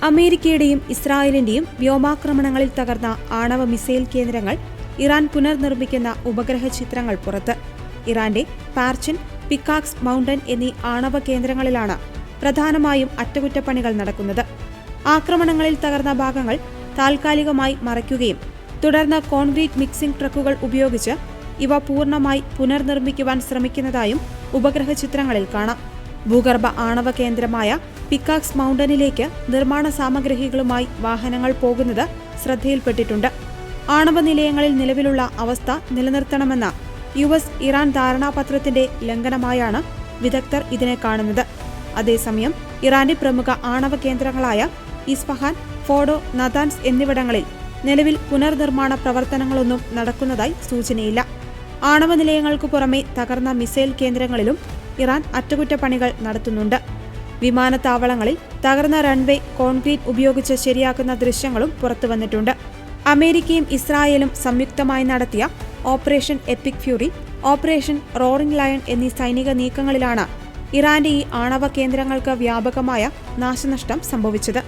അമേരിക്കയുടെയും ഇസ്രായേലിന്റെയും വ്യോമാക്രമണങ്ങളിൽ തകർന്ന ആണവ മിസൈൽ കേന്ദ്രങ്ങൾ ഇറാൻ പുനർനിർമ്മിക്കുന്ന ഉപഗ്രഹ ചിത്രങ്ങൾ പുറത്ത്. ഇറാന്റെ പാർച്ചിൻ, പിക്കാക്സ് മൗണ്ടൻ എന്നീ ആണവ കേന്ദ്രങ്ങളിലാണ് പ്രധാനമായും അറ്റകുറ്റപ്പണികൾ നടക്കുന്നത്. ആക്രമണങ്ങളിൽ തകർന്ന ഭാഗങ്ങൾ താൽക്കാലികമായി മറയ്ക്കുകയും തുടർന്ന് കോൺക്രീറ്റ് മിക്സിംഗ് ട്രക്കുകൾ ഉപയോഗിച്ച് ഇവ പൂർണ്ണമായി പുനർനിർമ്മിക്കുവാൻ ശ്രമിക്കുന്നതായും ഉപഗ്രഹ ചിത്രങ്ങളിൽ കാണാം. ഭൂഗർഭ ആണവ കേന്ദ്രമായ പിക്കാക്സ് മൗണ്ടനിലേക്ക് നിർമ്മാണ സാമഗ്രികളുമായി വാഹനങ്ങൾ പോകുന്നത് ശ്രദ്ധയിൽപ്പെട്ടിട്ടുണ്ട്. ആണവ നിലയങ്ങളിൽ നിലവിലുള്ള അവസ്ഥ നിലനിർത്തണമെന്ന US ഇറാൻ ധാരണാപത്രത്തിന്റെ ലംഘനമായാണ് വിദഗ്ധർ ഇതിനെ കാണുന്നത്. അതേസമയം ഇറാന്റെ പ്രമുഖ ആണവ കേന്ദ്രങ്ങളായ ഇസ്ഫഹാൻ, ഫോഡോ, നതാൻസ് എന്നിവിടങ്ങളിൽ നിലവിൽ പുനർനിർമ്മാണ പ്രവർത്തനങ്ങളൊന്നും നടക്കുന്നതായി സൂചനയില്ല. ആണവ നിലയങ്ങൾക്കു പുറമെ തകർന്ന മിസൈൽ കേന്ദ്രങ്ങളിലും ഇറാൻ അറ്റകുറ്റപ്പണികൾ നടത്തുന്നുണ്ട്. വിമാനത്താവളങ്ങളിൽ തകർന്ന റൺവേ കോൺക്രീറ്റ് ഉപയോഗിച്ച് ശരിയാക്കുന്ന ദൃശ്യങ്ങളും പുറത്തുവന്നിട്ടുണ്ട്. അമേരിക്കയും ഇസ്രായേലും സംയുക്തമായി നടത്തിയ operation EPIC fury, operation roaring lion എന്നീ സൈനിക നീക്കങ്ങളിലാണ് ഇറാന്റെ ഈ ആണവ കേന്ദ്രങ്ങൾക്ക് വ്യാപകമായ നാശനഷ്ടം സംഭവിച്ചത്.